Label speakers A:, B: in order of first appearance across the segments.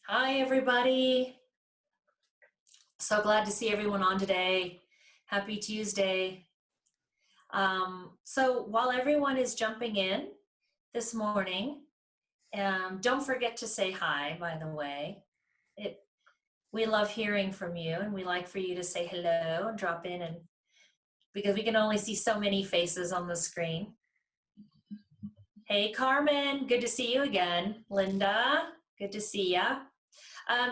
A: Hi, everybody. So glad to see everyone on today. Happy Tuesday. So while everyone is jumping in this morning, don't forget to say hi, by the way. It, we love hearing from you, and we like for you to say hello and drop in, and because we can only see so many faces on the screen. Hey, Carmen, good to see you again. Linda, good to see ya.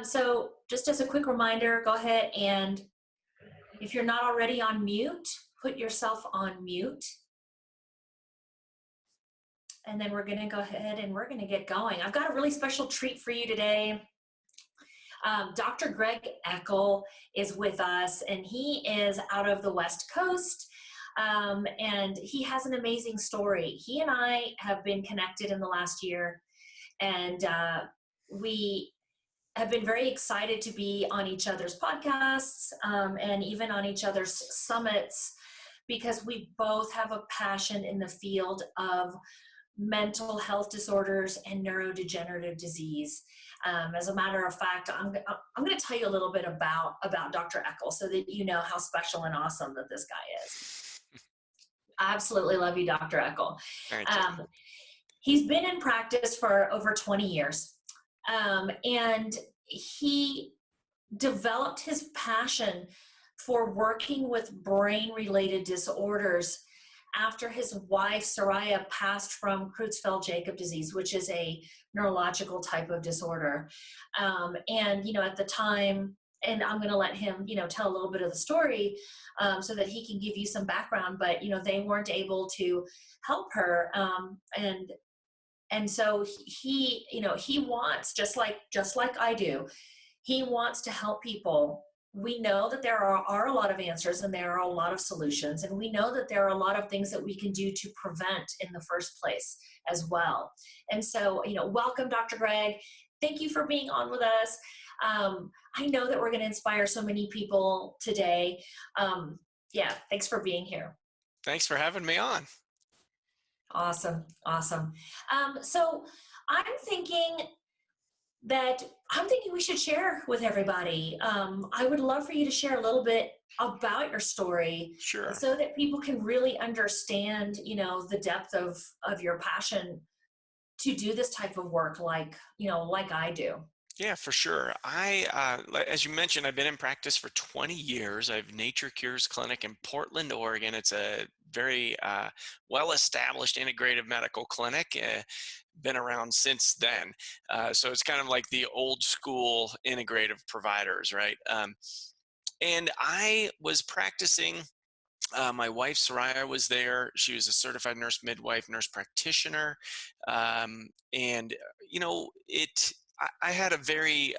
A: So just as a quick reminder, go ahead and if you're not already on mute, put yourself on mute. And then we're gonna go ahead and we're gonna get going. I've got a really special treat for you today. Dr. Greg Eckel is with us, and he is out of the West Coast. And he has an amazing story. He and I have been connected in the last year, and we have been very excited to be on each other's podcasts and even on each other's summits, because we both have a passion in the field of mental health disorders and neurodegenerative disease. As a matter of fact, I'm going to tell you a little bit about Dr. Eckel so that you know how special and awesome that this guy is. I absolutely love you, Dr. Eckel. He's been in practice for over 20 years. And he developed his passion for working with brain-related disorders after his wife, Sarieah, passed from Creutzfeldt-Jakob disease, which is a neurological type of disorder. And, at the time, and I'm going to let him, tell a little bit of the story so that he can give you some background, but, they weren't able to help her. And so he wants, just like I do, he wants to help people. We know that there are a lot of answers and there are a lot of solutions, and we know that there are a lot of things that we can do to prevent in the first place as well. And so, welcome, Dr. Greg. Thank you for being on with us. I know that we're going to inspire so many people today. Thanks for being here.
B: Thanks for having me on.
A: Awesome. So I'm thinking we should share with everybody. I would love for you to share a little bit about your story.
B: Sure.
A: So that people can really understand, the depth of your passion to do this type of work like I do.
B: Yeah, for sure. As you mentioned, I've been in practice for 20 years. I have Nature Cures Clinic in Portland, Oregon. It's a very well-established integrative medical clinic. Been around since then. So it's kind of like the old school integrative providers, right? And I was practicing. My wife, Sarieah, was there. She was a certified nurse midwife, nurse practitioner. And, I had a very,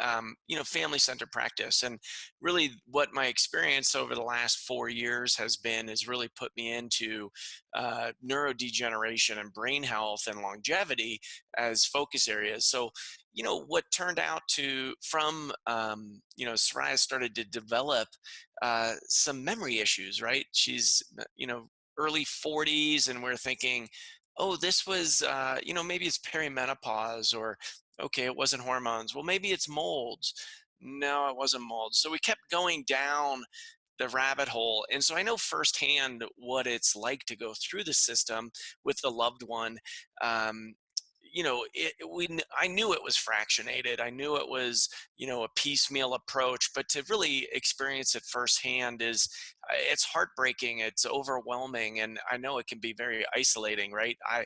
B: family-centered practice. And really what my experience over the last 4 years has been is really put me into neurodegeneration and brain health and longevity as focus areas. So, what turned out from Sarieah started to develop some memory issues, right? She's, early 40s, and we're thinking, oh, this was, maybe it's perimenopause, or, okay, it wasn't hormones. Well, maybe it's molds. No, it wasn't molds. So we kept going down the rabbit hole. And so I know firsthand what it's like to go through the system with a loved one. I knew it was fractionated. I knew it was, a piecemeal approach, but to really experience it firsthand it's heartbreaking. It's overwhelming. And I know it can be very isolating, right? I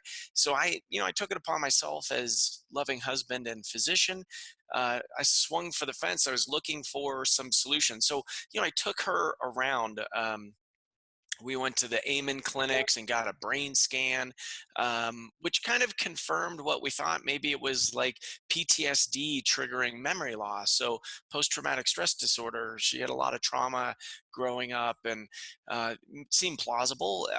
B: took it upon myself as loving husband and physician. I swung for the fence. I was looking for some solutions. So, I took her around. We went to the Amen clinics and got a brain scan, which kind of confirmed what we thought. Maybe it was like PTSD triggering memory loss. So post-traumatic stress disorder. She had a lot of trauma growing up, and seemed plausible.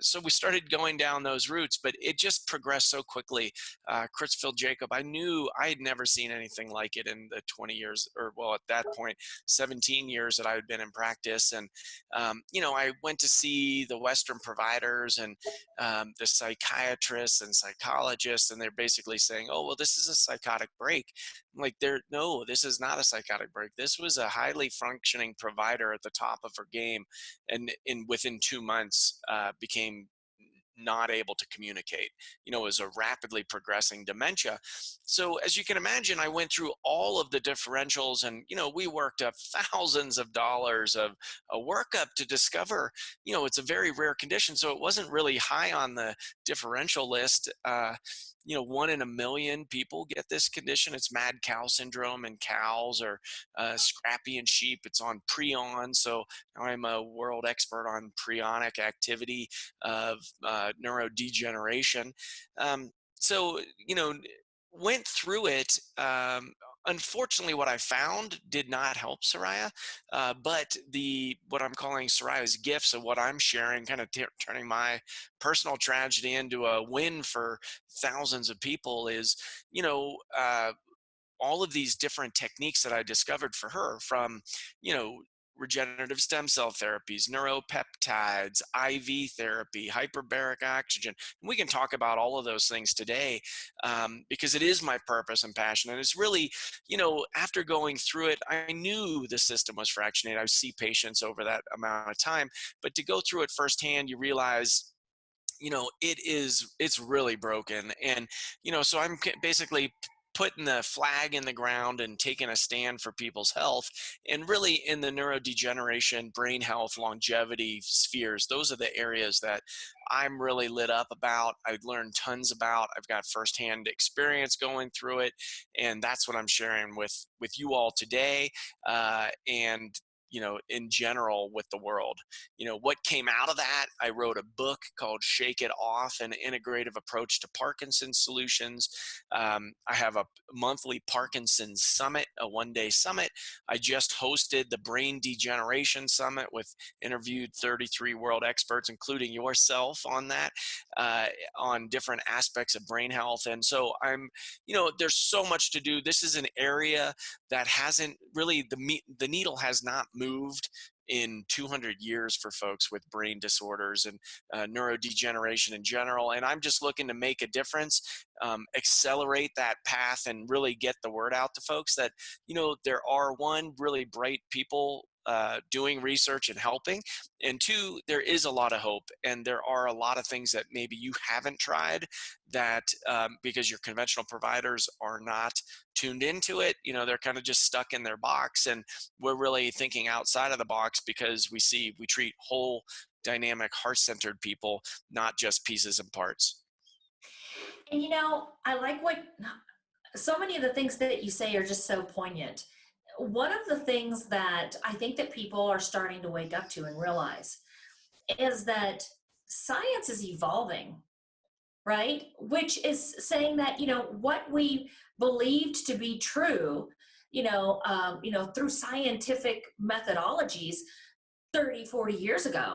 B: So we started going down those routes, but it just progressed so quickly. Creutzfeldt-Jakob, I knew I had never seen anything like it in the 20 years, at that point, 17 years that I had been in practice. And, I went to see see the Western providers and the psychiatrists and psychologists, and they're basically saying, "Oh, well, this is a psychotic break." I'm like, no, this is not a psychotic break. This was a highly functioning provider at the top of her game, and within 2 months became not able to communicate. It was a rapidly progressing dementia. So as you can imagine, I went through all of the differentials, and we worked up thousands of dollars of a workup to discover, it's a very rare condition. So it wasn't really high on the differential list. 1 in a million people get this condition. It's mad cow syndrome in cows, or scrappy in sheep. It's on prion. So I'm a world expert on prionic activity of neurodegeneration. So, went through it. Unfortunately, what I found did not help Sarieah, but what I'm calling Sarieah's gifts of what I'm sharing, kind of turning my personal tragedy into a win for thousands of people, is, all of these different techniques that I discovered for her, from, regenerative stem cell therapies, neuropeptides, IV therapy, hyperbaric oxygen. And we can talk about all of those things today, because it is my purpose and passion. And it's really, after going through it, I knew the system was fractionated. I see patients over that amount of time, but to go through it firsthand, you realize, it's really broken. And, so I'm basically putting the flag in the ground and taking a stand for people's health. And really, in the neurodegeneration, brain health, longevity spheres, those are the areas that I'm really lit up about. I've learned tons about. I've got firsthand experience going through it, and that's what I'm sharing with you all today. And in general with the world. What came out of that, I wrote a book called Shake It Off, an integrative approach to Parkinson's solutions. I have a monthly Parkinson's summit, a one-day summit. I just hosted the Brain Degeneration Summit, with interviewed 33 world experts, including yourself, on that, on different aspects of brain health. And so there's so much to do. This is an area that hasn't really, the needle has not moved in 200 years for folks with brain disorders and neurodegeneration in general. And I'm just looking to make a difference, accelerate that path, and really get the word out to folks that, there are, one, really bright people doing research and helping, and two, there is a lot of hope, and there are a lot of things that maybe you haven't tried, that because your conventional providers are not tuned into it, they're kind of just stuck in their box. And we're really thinking outside of the box, because we treat whole, dynamic, heart-centered people, not just pieces and parts.
A: And I like so many of the things that you say are just so poignant. One of the things that I think that people are starting to wake up to and realize is that science is evolving, right? Which is saying that, what we believed to be true, through scientific methodologies 30, 40 years ago,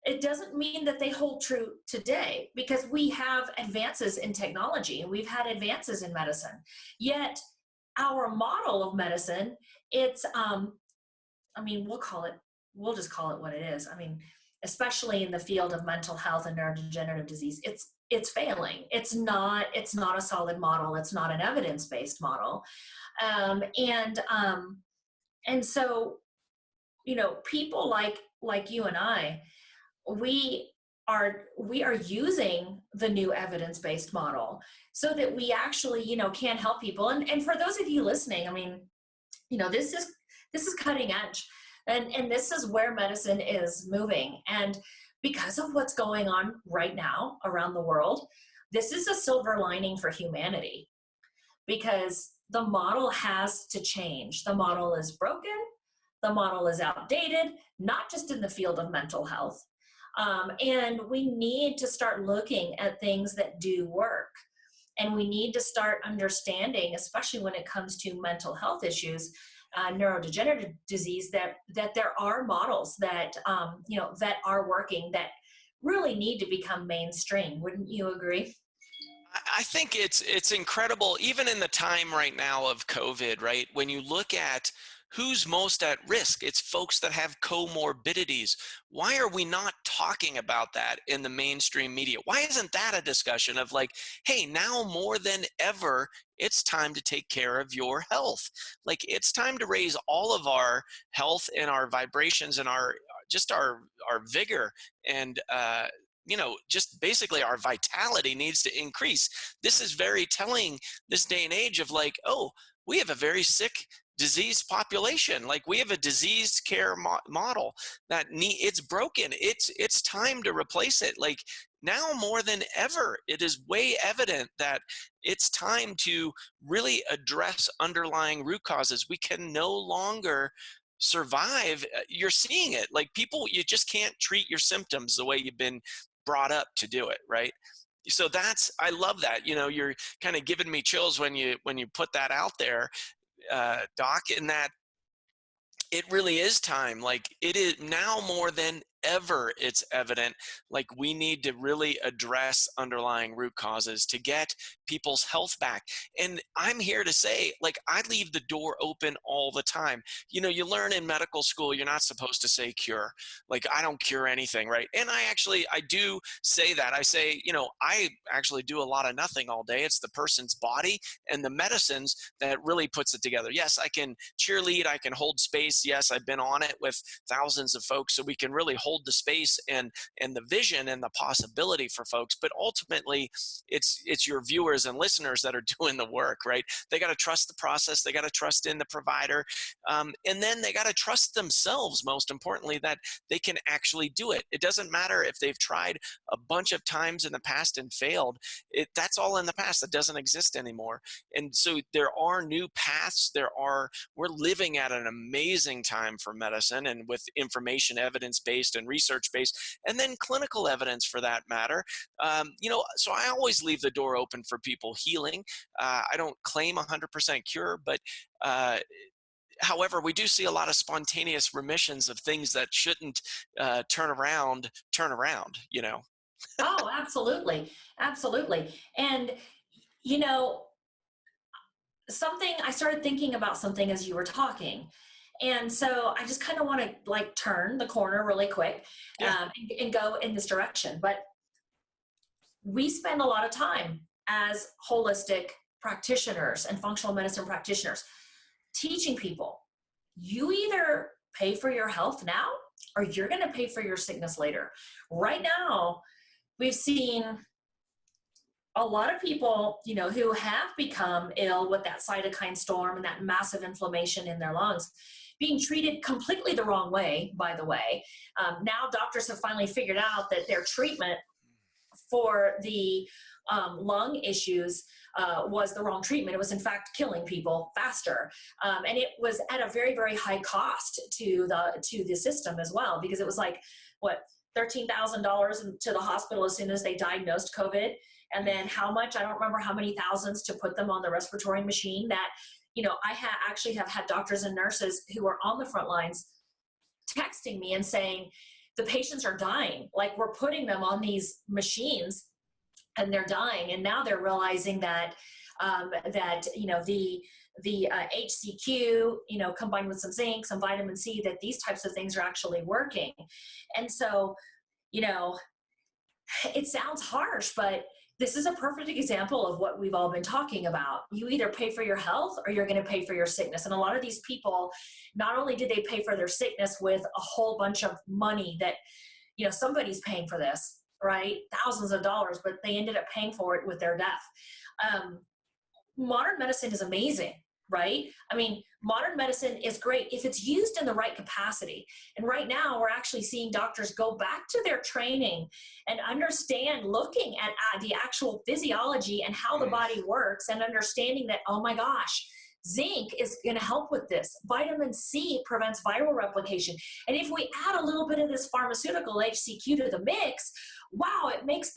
A: it doesn't mean that they hold true today, because we have advances in technology and we've had advances in medicine. Yet our model of medicine, it's, we'll just call it what it is. Especially in the field of mental health and neurodegenerative disease, it's failing. It's not a solid model. It's not an evidence-based model. And so, people like you and I, we are using the new evidence-based model so that we actually, can help people. And for those of you listening, this is cutting edge, and this is where medicine is moving. And because of what's going on right now around the world, this is a silver lining for humanity, because the model has to change. The model is broken. The model is outdated, not just in the field of mental health. And we need to start looking at things that do work. And we need to start understanding, especially when it comes to mental health issues, neurodegenerative disease, that there are models that, that are working, that really need to become mainstream. Wouldn't you agree?
B: I think it's incredible, even in the time right now of COVID, right? When you look at who's most at risk? It's folks that have comorbidities. Why are we not talking about that in the mainstream media? Why isn't that a discussion of like, hey, now more than ever, it's time to take care of your health. Like it's time to raise all of our health and our vibrations and our just our vigor and just basically our vitality needs to increase. This is very telling this day and age of like, oh, we have a very sick diseased population. Like we have a diseased care model that it's broken. It's time to replace it. Like now more than ever, it is way evident that it's time to really address underlying root causes. We can no longer survive. You're seeing it. Like people, you just can't treat your symptoms the way you've been brought up to do it, right? So I love that. You're kind of giving me chills when you put that out there, Doc, in that it really is time. Like it is now more than ever, it's evident, like we need to really address underlying root causes to get people's health back. And I'm here to say, like, I leave the door open all the time. You learn in medical school, you're not supposed to say cure. Like, I don't cure anything, right? And I do say that. I say, I actually do a lot of nothing all day. It's the person's body and the medicines that really puts it together. Yes, I can cheerlead, I can hold space. Yes, I've been on it with thousands of folks, so we can really hold the space and the vision and the possibility for folks. But ultimately, it's your viewers and listeners that are doing the work, right? They got to trust the process. They got to trust in the provider. And then they got to trust themselves, most importantly, that they can actually do it. It doesn't matter if they've tried a bunch of times in the past and failed. That's all in the past. That doesn't exist anymore. And so there are new paths. We're living at an amazing time for medicine, and with information, evidence-based and research-based, and then clinical evidence for that matter. So I always leave the door open for people healing. I don't claim 100% cure, but however, we do see a lot of spontaneous remissions of things that shouldn't turn around.
A: Oh, absolutely. Absolutely. And, I started thinking about something as you were talking. And so I just kind of want to like turn the corner really quick,
B: Yeah.
A: and go in this direction. But we spend a lot of time as holistic practitioners and functional medicine practitioners teaching people, you either pay for your health now or you're going to pay for your sickness later. Right now, we've seen a lot of people, who have become ill with that cytokine storm and that massive inflammation in their lungs, being treated completely the wrong way, by the way. Now doctors have finally figured out that their treatment for the lung issues was the wrong treatment. It was in fact killing people faster. And it was at a very, very high cost to the system as well, because it was like, $13,000 to the hospital as soon as they diagnosed COVID. And then how much, I don't remember how many thousands to put them on the respiratory machine that, I actually have had doctors and nurses who are on the front lines texting me and saying, the patients are dying. Like, we're putting them on these machines and they're dying. And now they're realizing that, the HCQ, combined with some zinc, some vitamin C, that these types of things are actually working. And so, it sounds harsh, but this is a perfect example of what we've all been talking about. You either pay for your health or you're going to pay for your sickness. And a lot of these people, not only did they pay for their sickness with a whole bunch of money that, somebody's paying for this, right? Thousands of dollars, but they ended up paying for it with their death. Modern medicine is amazing, right? I mean, modern medicine is great if it's used in the right capacity. And right now, we're actually seeing doctors go back to their training and understand, looking at the actual physiology and how the body works, and understanding that, oh my gosh, zinc is going to help with this. Vitamin C prevents viral replication. And if we add a little bit of this pharmaceutical HCQ to the mix, wow, it makes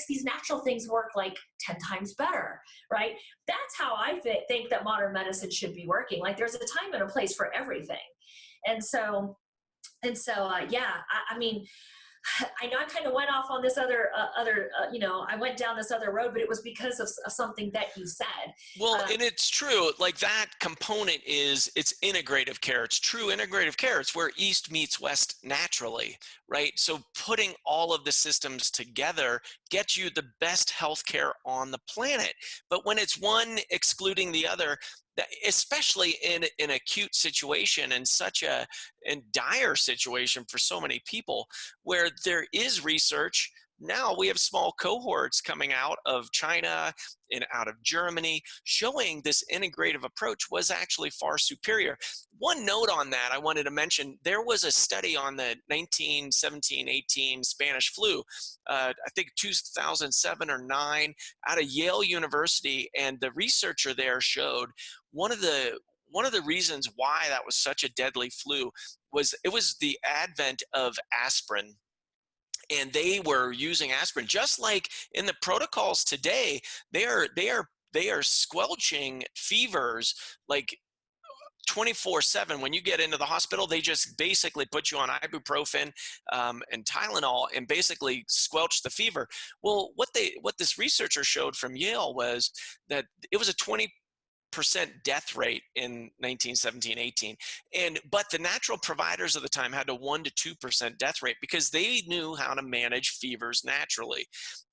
A: these natural things work like 10 times better, right? That's how I think that modern medicine should be working. Like, there's a time and a place for everything. And so, yeah, I mean, I know I kind of went off on this I went down this other road, but it was because of something that you said.
B: Well,
A: Um,
B: and it's true, like that component it's integrative care. It's true integrative care. It's where East meets West naturally, right? So putting all of the systems together gets you the best healthcare on the planet. But when it's one excluding the other, especially in an acute situation and such a dire situation for so many people, where there is research now, we have small cohorts coming out of China and out of Germany showing this integrative approach was actually far superior. One note on that I wanted to mention, there was a study on the 1917-18 Spanish flu, I think 2007 or 9, out of Yale University, and the researcher there showed one of the reasons why that was such a deadly flu was it was the advent of aspirin, and they were using aspirin just like in the protocols today. They are squelching fevers like 24/7. When you get into the hospital, they just basically put you on ibuprofen and Tylenol and basically squelch the fever. Well, what this researcher showed from Yale was that it was a 20% death rate in 1917-18, but the natural providers of the time had a 1 to 2% death rate because they knew how to manage fevers naturally.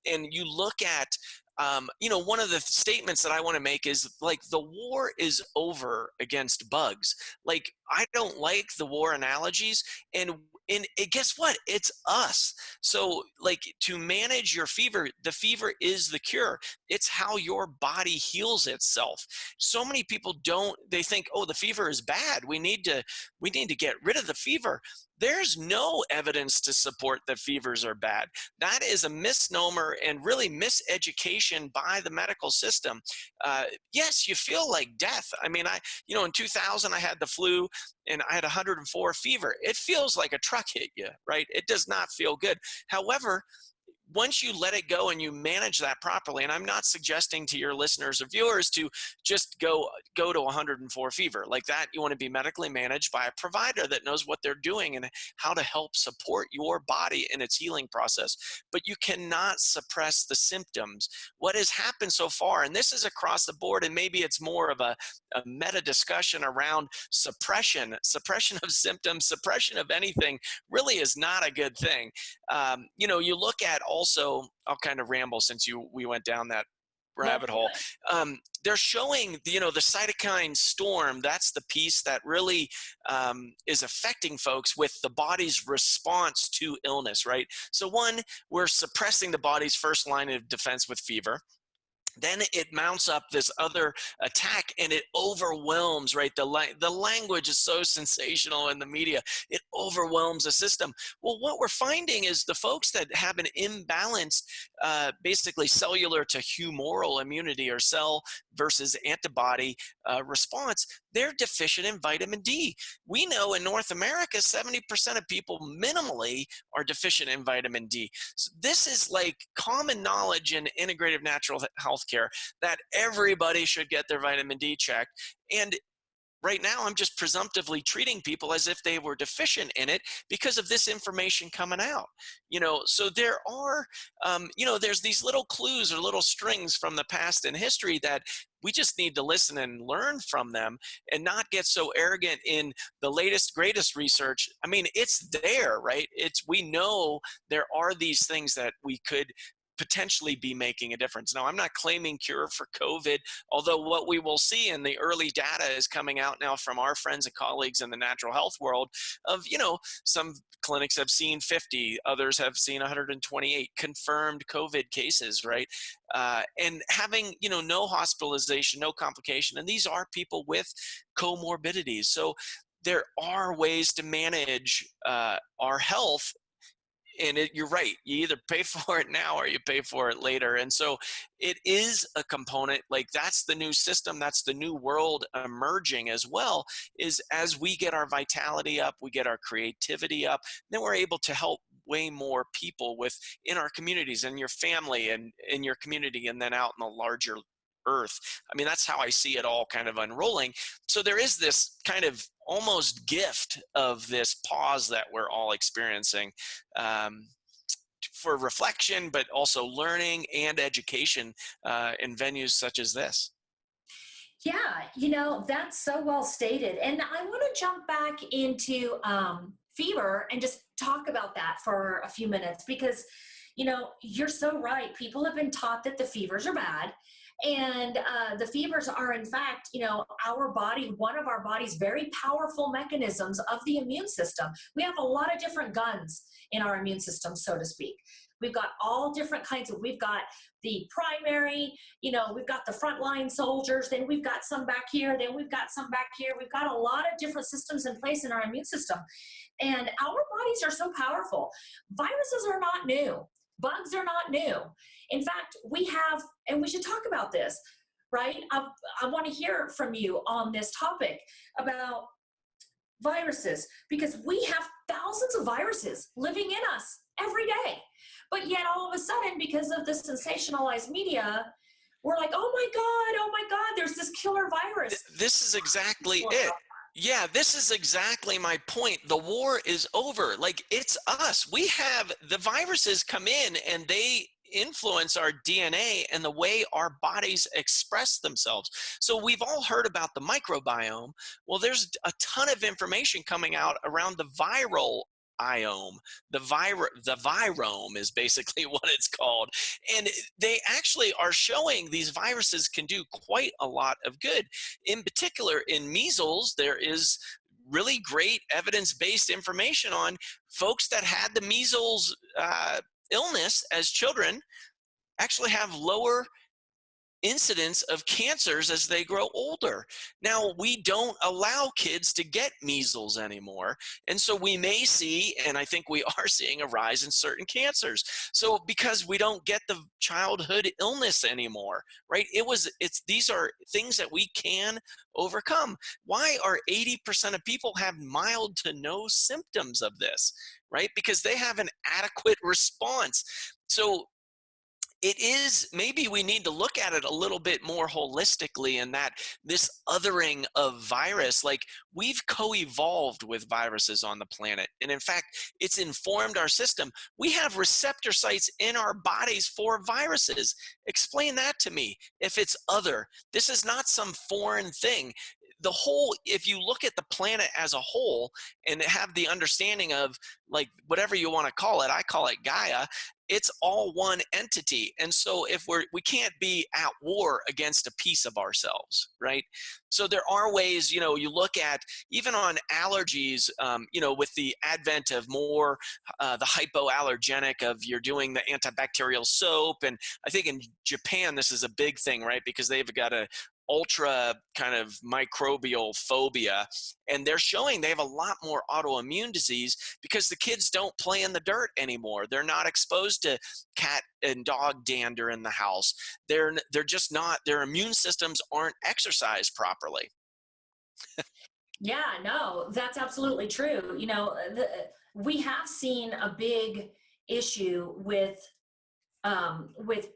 B: And you look at one of the statements that I want to make is like the war is over against bugs. Like, I don't like the war analogies, and guess what? It's us. So like, to manage your fever, the fever is the cure. It's how your body heals itself. So many people they think, oh, the fever is bad. We need to get rid of the fever. There's no evidence to support that fevers are bad. That is a misnomer and really miseducation by the medical system. Yes, you feel like death. I mean, in 2000, I had the flu and I had 104 fever. It feels like a truck hit you, right? It does not feel good. However, once you let it go and you manage that properly, and I'm not suggesting to your listeners or viewers to just go to 104 fever like that. You want to be medically managed by a provider that knows what they're doing and how to help support your body in its healing process. But you cannot suppress the symptoms. What has happened so far, and this is across the board, and maybe it's more of a meta discussion around suppression of symptoms, suppression of anything, really is not a good thing. You look at also, I'll kind of ramble since we went down that
A: let's
B: rabbit
A: do
B: hole.
A: it.
B: They're showing, the cytokine storm. That's the piece that really is affecting folks with the body's response to illness, right? So one, we're suppressing the body's first line of defense with fever. Then it mounts up this other attack and it overwhelms, right? The language is so sensational in the media. It overwhelms the system. Well, what we're finding is the folks that have an imbalanced, basically cellular to humoral immunity, or cell versus antibody response, they're deficient in vitamin D. We know in North America, 70% of people minimally are deficient in vitamin D. So this is like common knowledge in integrative natural healthcare that everybody should get their vitamin D checked. And right now, I'm just presumptively treating people as if they were deficient in it because of this information coming out. So there are, there's these little clues or little strings from the past and history that we just need to listen and learn from them and not get so arrogant in the latest, greatest research. I mean, it's there, right? We know there are these things that we could potentially be making a difference. Now, I'm not claiming cure for COVID, although what we will see in the early data is coming out now from our friends and colleagues in the natural health world of, some clinics have seen 50, others have seen 128 confirmed COVID cases, right? And having, no hospitalization, no complication. And these are people with comorbidities. So there are ways to manage our health. And you're right, you either pay for it now or you pay for it later. And so it is a component, like that's the new system, that's the new world emerging as well, is as we get our vitality up, we get our creativity up, then we're able to help way more people in our communities, in your family and in your community, and then out in the larger earth. I mean, that's how I see it all kind of unrolling. So there is this kind of almost gift of this pause that we're all experiencing. for reflection, but also learning and education in venues such as this.
A: Yeah, that's so well stated. And I want to jump back into fever and just talk about that for a few minutes because, you're so right. People have been taught that the fevers are bad. And the fevers are, in fact, one of our body's very powerful mechanisms of the immune system. We have a lot of different guns in our immune system, so to speak. We've got all different we've got the primary, we've got the frontline soldiers, then we've got some back here, then we've got some back here. We've got a lot of different systems in place in our immune system. And our bodies are so powerful. Viruses are not new. Bugs are not new. In fact, and we should talk about this, right? I want to hear from you on this topic about viruses because we have thousands of viruses living in us every day. But yet all of a sudden, because of the sensationalized media, we're like, oh my God, there's this killer virus.
B: This is exactly it. Yeah, this is exactly my point. The war is over. Like, it's us. The viruses come in and they influence our DNA and the way our bodies express themselves. So we've all heard about the microbiome. Well, there's a ton of information coming out around the viral iome. The virome is basically what it's called. And they actually are showing these viruses can do quite a lot of good. In particular, in measles, there is really great evidence-based information on folks that had the measles illness as children actually have lower incidence of cancers as they grow older. Now, we don't allow kids to get measles anymore. And so we may see, and I think we are seeing, a rise in certain cancers. So because we don't get the childhood illness anymore, right? These are things that we can overcome. Why are 80% of people have mild to no symptoms of this, right? Because they have an adequate response. So maybe we need to look at it a little bit more holistically, in that this othering of virus, like, we've co-evolved with viruses on the planet. And in fact, it's informed our system. We have receptor sites in our bodies for viruses. Explain that to me. If it's other, this is not some foreign thing. If you look at the planet as a whole and have the understanding of, like, whatever you want to call it, I call it Gaia, it's all one entity. And so if we can't be at war against a piece of ourselves, right? So there are ways, you look at, even on allergies, with the advent of more the hypoallergenic, of you're doing the antibacterial soap. And I think in Japan, this is a big thing, right? Because they've got a ultra kind of microbial phobia, and they're showing they have a lot more autoimmune disease because the kids don't play in the dirt anymore. They're not exposed to cat and dog dander in the house. They're just not, their immune systems aren't exercised properly.
A: Yeah, no, that's absolutely true. We have seen a big issue with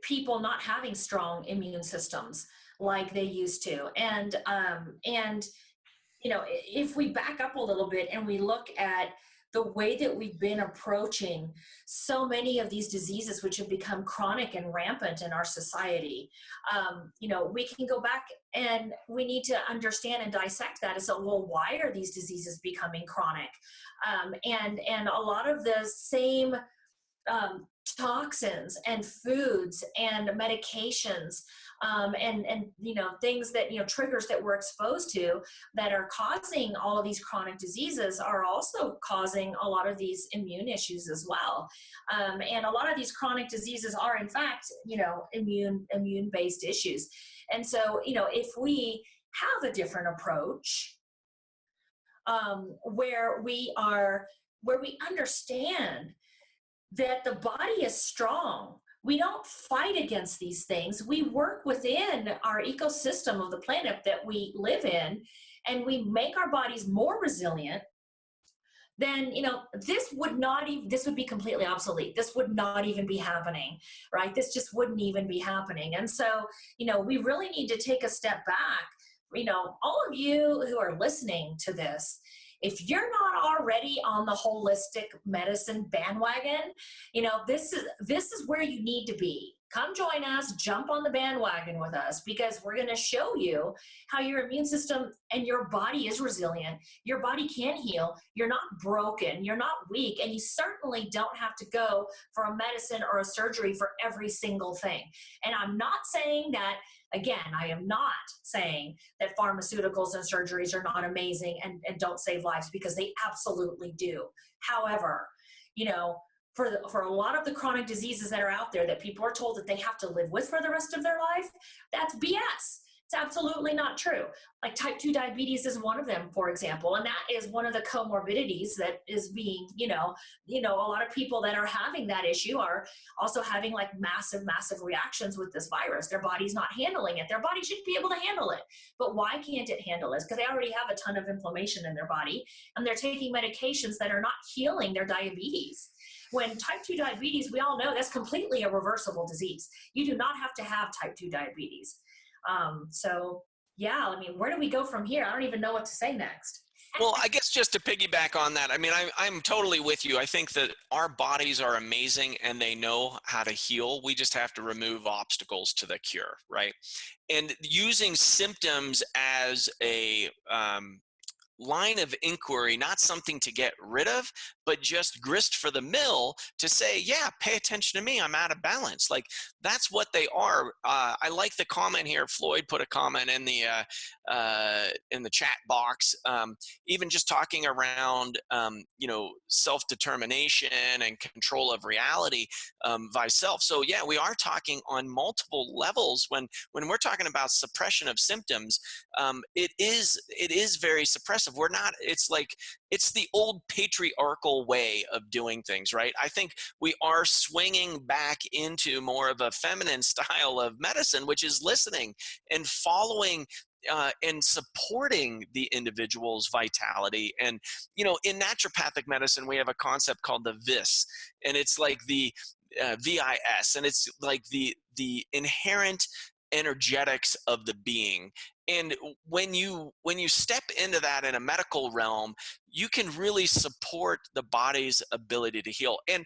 A: people not having strong immune systems like they used to. And if we back up a little bit and we look at the way that we've been approaching so many of these diseases, which have become chronic and rampant in our society, we can go back and we need to understand and dissect that as well, why are these diseases becoming chronic? And a lot of the same toxins and foods and medications and things that triggers that we're exposed to that are causing all of these chronic diseases are also causing a lot of these immune issues as well. And a lot of these chronic diseases are, in fact, immune based issues. And so if we have a different approach where we understand that the body is strong. We don't fight against these things. We work within our ecosystem of the planet that we live in, and we make our bodies more resilient. Then, this would be completely obsolete. This would not even be happening, right? This just wouldn't even be happening. And so, we really need to take a step back. All of you who are listening to this, If you're not already on the holistic medicine bandwagon, this is where you need to be. Come join us, jump on the bandwagon with us, because we're going to show you how your immune system and your body is resilient. Your body can heal. You're not broken. You're not weak. And you certainly don't have to go for a medicine or a surgery for every single thing. And I'm not saying that, again, I am not saying that pharmaceuticals and surgeries are not amazing and don't save lives, because they absolutely do. However, for a lot of the chronic diseases that are out there that people are told that they have to live with for the rest of their life, that's BS. It's absolutely not true. Like type 2 diabetes is one of them, for example, and that is one of the comorbidities that is being, a lot of people that are having that issue are also having like massive reactions with this virus. Their body's not handling it. Their body should be able to handle it. But why can't it handle it? Because they already have a ton of inflammation in their body, and they're taking medications that are not healing their diabetes. When type 2 diabetes, we all know that's completely a reversible disease. You do not have to have type 2 diabetes. Where do we go from here? I don't even know what to say next.
B: Well, I guess just to piggyback on that, I'm totally with you. I think that our bodies are amazing and they know how to heal. We just have to remove obstacles to the cure, right? And using symptoms as a line of inquiry, not something to get rid of, but just grist for the mill to say, yeah, pay attention to me, I'm out of balance. Like, that's what they are. I like the comment here. Floyd put a comment in the chat box, even just talking around, self-determination and control of reality by self. So yeah, we are talking on multiple levels. When we're talking about suppression of symptoms, it is very suppressive. It's the old patriarchal way of doing things, right? I think we are swinging back into more of a feminine style of medicine, which is listening and following and supporting the individual's vitality. And, in naturopathic medicine, we have a concept called the VIS, and it's like the VIS, and it's like the inherent energetics of the being. And when you step into that in a medical realm, you can really support the body's ability to heal. And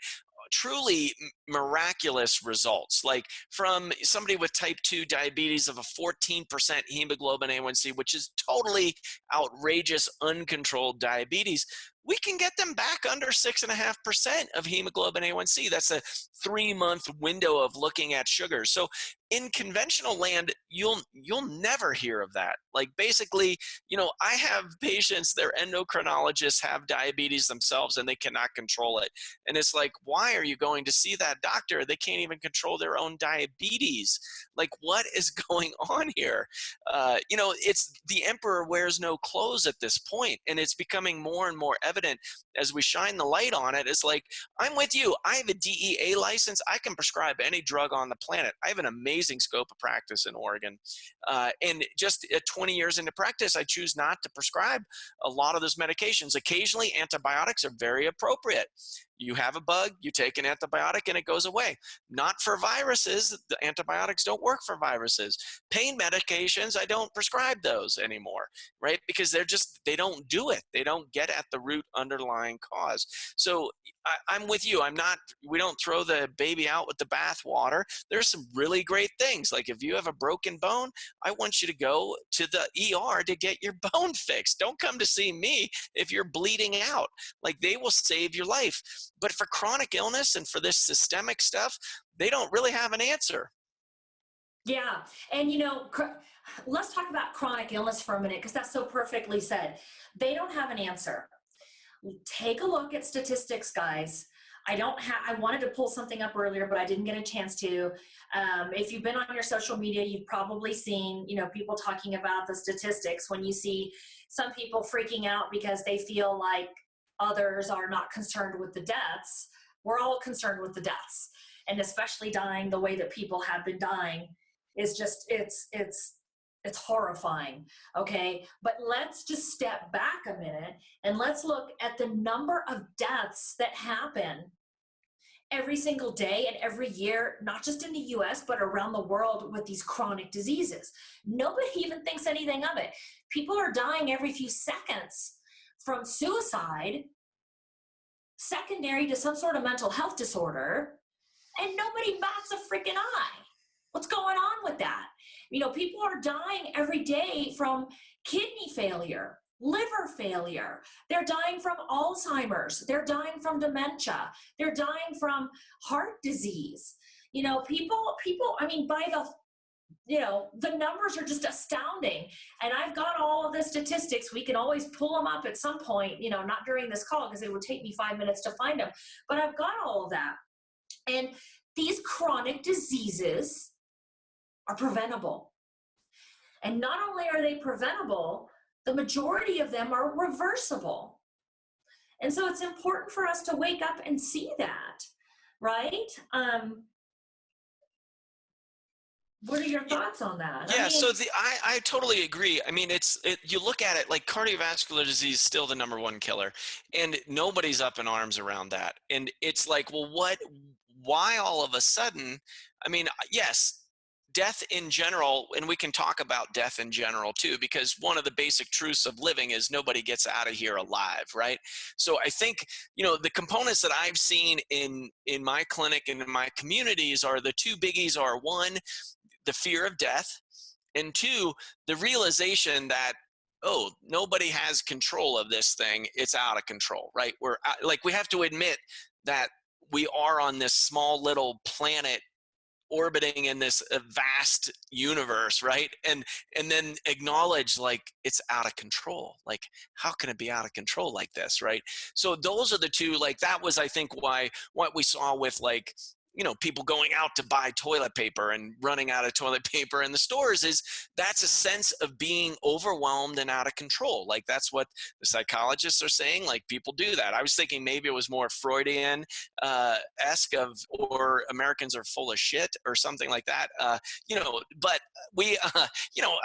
B: truly miraculous results, like from somebody with type 2 diabetes of a 14% hemoglobin A1C, which is totally outrageous, uncontrolled diabetes, we can get them back under 6.5% of hemoglobin A1C. That's a 3-month window of looking at sugar. So in conventional land, you'll never hear of that. Like, basically, I have patients, their endocrinologists have diabetes themselves and they cannot control it. And it's like, why are you going to see that doctor? They can't even control their own diabetes. Like, what is going on here? It's the emperor wears no clothes at this point, and it's becoming more and more evident as we shine the light on it. It's like, I'm with you. I have a DEA license. I can prescribe any drug on the planet. I have an amazing scope of practice in Oregon. And just at 20 years into practice, I choose not to prescribe a lot of those medications. Occasionally, antibiotics are very appropriate. You have a bug, you take an antibiotic and it goes away. Not for viruses. The antibiotics don't work for viruses. Pain medications, I don't prescribe those anymore, right? Because they don't do it. They don't get at the root underlying cause. So I'm with you. We don't throw the baby out with the bathwater. There's some really great things. Like, if you have a broken bone, I want you to go to the ER to get your bone fixed. Don't come to see me if you're bleeding out. Like, they will save your life. But for chronic illness and for this systemic stuff, they don't really have an answer.
A: Yeah. And, let's talk about chronic illness for a minute, because that's so perfectly said. They don't have an answer. Take a look at statistics, guys. I wanted to pull something up earlier, but I didn't get a chance to. If you've been on your social media, you've probably seen, people talking about the statistics. When you see some people freaking out because they feel like others are not concerned with the deaths, we're all concerned with the deaths. And especially dying the way that people have been dying is just, it's horrifying, okay? But let's just step back a minute and let's look at the number of deaths that happen every single day and every year, not just in the US, but around the world with these chronic diseases. Nobody even thinks anything of it. People are dying every few seconds from suicide secondary to some sort of mental health disorder, and nobody bats a freaking eye. What's going on with that? You know, people are dying every day from kidney failure, liver failure. They're dying from Alzheimer's. They're dying from dementia. They're dying from heart disease. You know, people, I mean, by the, you know, the numbers are just astounding. And I've got all of the statistics. We can always pull them up at some point, you know, not during this call because it would take me 5 minutes to find them, but I've got all of that. And these chronic diseases are preventable. And not only are they preventable, the majority of them are reversible. And so it's important for us to wake up and see that, right? What are your thoughts on that?
B: Yeah, so I totally agree. I mean, you look at it like cardiovascular disease is still the #1 killer, and nobody's up in arms around that. And it's like, well, why all of a sudden? I mean, yes, death in general, and we can talk about death in general too, because one of the basic truths of living is nobody gets out of here alive, right? So I think, you know, the components that I've seen in my clinic and in my communities are the two biggies are, one, the fear of death, and two, the realization that, oh, nobody has control of this thing. It's out of control, right? We have to admit that we are on this small little planet orbiting in this vast universe, right? And then acknowledge, like, it's out of control. Like, how can it be out of control like this, right? So those are the two, like, that was, I think, why what we saw with, like, you know, people going out to buy toilet paper and running out of toilet paper in the stores, is that's a sense of being overwhelmed and out of control. Like, that's what the psychologists are saying. Like, people do that. I was thinking maybe it was more Freudian esque of, or Americans are full of shit or something like that. You know, but we, you know,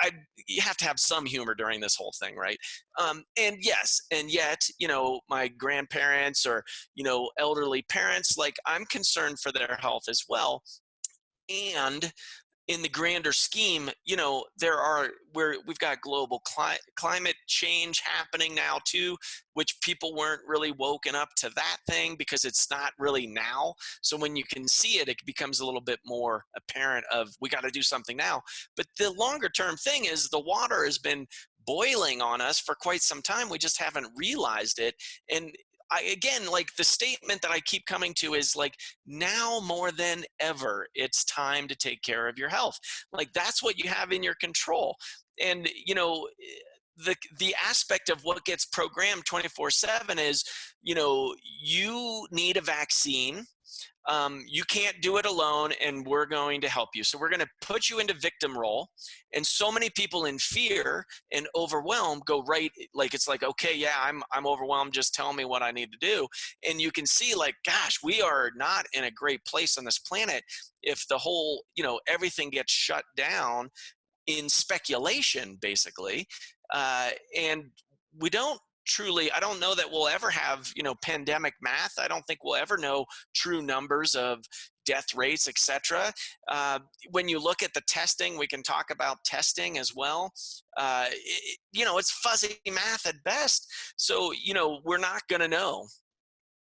B: you have to have some humor during this whole thing, right? And yes, and yet, you know, my grandparents or, you know, elderly parents, like, I'm concerned for their health as well. And in the grander scheme, you know, we've got global climate change happening now too, which people weren't really woken up to that thing because it's not really now. So when you can see it, it becomes a little bit more apparent of, we got to do something now. But the longer term thing is, the water has been boiling on us for quite some time. We just haven't realized it. And again, like, the statement that I keep coming to is, like, now more than ever, it's time to take care of your health. Like, that's what you have in your control. And, you know, the aspect of what gets programmed 24/7 is, you know, you need a vaccine. You can't do it alone, and we're going to help you. So we're going to put you into victim role. And so many people in fear and overwhelmed go right, like, it's like, okay, yeah, I'm overwhelmed. Just tell me what I need to do. And you can see, like, gosh, we are not in a great place on this planet if the whole, you know, everything gets shut down in speculation, basically. And we don't truly, I don't know that we'll ever have, you know, pandemic math. I don't think we'll ever know true numbers of death rates, etc. When you look at the testing, we can talk about testing as well. You know, it's fuzzy math at best. So, you know, we're not going to know.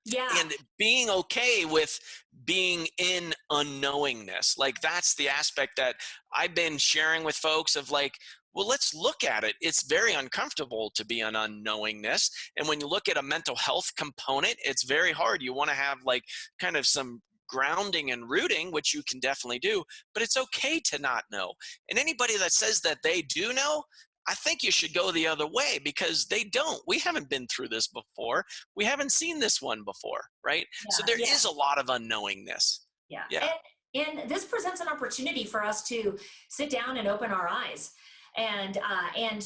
A: Yeah.
B: And being okay with being in unknowingness, like, that's the aspect that I've been sharing with folks of, like, well, let's look at it. It's very uncomfortable to be in unknowingness. And when you look at a mental health component, it's very hard. You want to have, like, kind of some grounding and rooting, which you can definitely do, but it's okay to not know. And anybody that says that they do know, I think you should go the other way, because they don't. We haven't been through this before. We haven't seen this one before, right?
A: Yeah,
B: so there is a lot of unknowingness.
A: Yeah.
B: Yeah.
A: And this presents an opportunity for us to sit down and open our eyes, and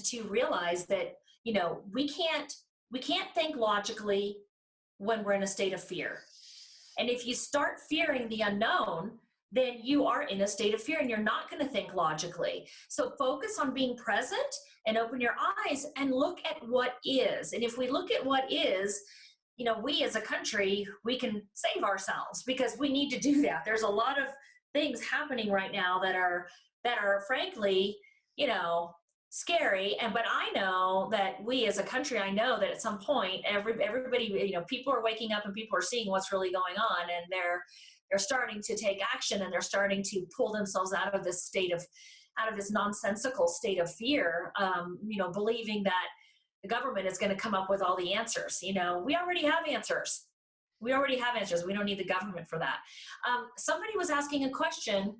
A: to realize that, you know, we can't think logically when we're in a state of fear. And if you start fearing the unknown, then you are in a state of fear and you're not going to think logically. So focus on being present and open your eyes and look at what is. And if we look at what is, you know, we as a country, we can save ourselves, because we need to do that. There's a lot of things happening right now that are frankly, you know, scary. And but I know that we as a country, I know that at some point, everybody, people are waking up and people are seeing what's really going on, and they're starting to take action, and they're starting to pull themselves out of this nonsensical state of fear, believing that the government is going to come up with all the answers. We already have answers. We already have answers. We don't need the government for that. Somebody was asking a question.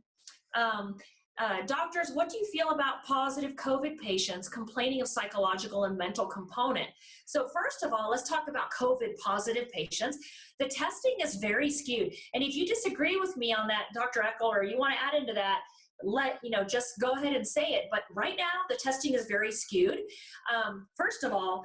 A: Doctors, what do you feel about positive COVID patients complaining of psychological and mental component? So first of all, let's talk about COVID positive patients. The testing is very skewed. And if you disagree with me on that, Dr. Eckel, or you want to add into that, just go ahead and say it. But right now, the testing is very skewed. First of all,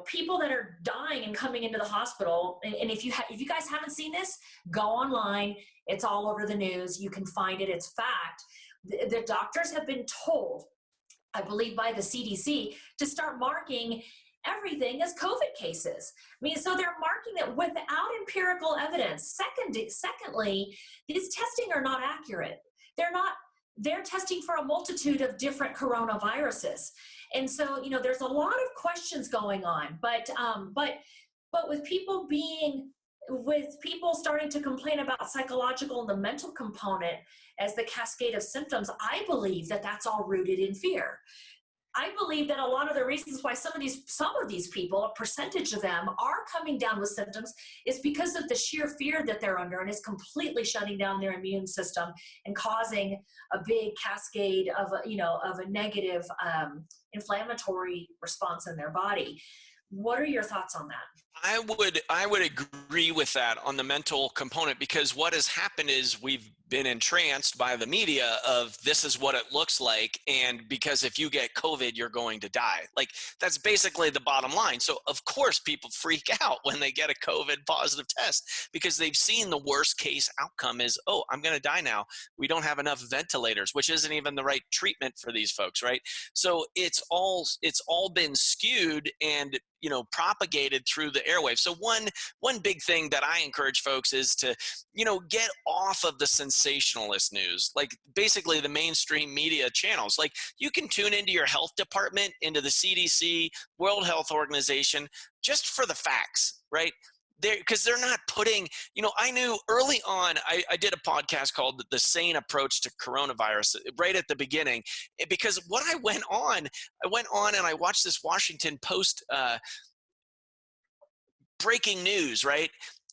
A: people that are dying and coming into the hospital, and if you guys haven't seen this, go online. It's all over the news. You can find it. It's fact. The doctors have been told, I believe by the CDC, to start marking everything as COVID cases. So they're marking it without empirical evidence. Secondly, these testing are not accurate. They're testing for a multitude of different coronaviruses. And so, there's a lot of questions going on, but with people starting to complain about psychological and the mental component as the cascade of symptoms, I believe that that's all rooted in fear. I believe that a lot of the reasons why some of these people, a percentage of them, are coming down with symptoms is because of the sheer fear that they're under, and is completely shutting down their immune system and causing a big cascade of a negative inflammatory response in their body. What are your thoughts on that?
B: I would agree with that on the mental component, because what has happened is we've been entranced by the media of this is what it looks like, and because if you get COVID, you're going to die. Like, that's basically the bottom line. So of course people freak out when they get a COVID positive test, because they've seen the worst case outcome is, oh, I'm going to die now. We don't have enough ventilators, which isn't even the right treatment for these folks, right? So it's all been skewed and propagated through the airwaves. So one big thing that I encourage folks is to, get off of the sensationalist news, like basically the mainstream media channels. Like, you can tune into your health department, into the CDC, World Health Organization, just for the facts, right? Because they're not putting, I knew early on, I did a podcast called The Sane Approach to Coronavirus right at the beginning, because I went on and I watched this Washington Post breaking news, right?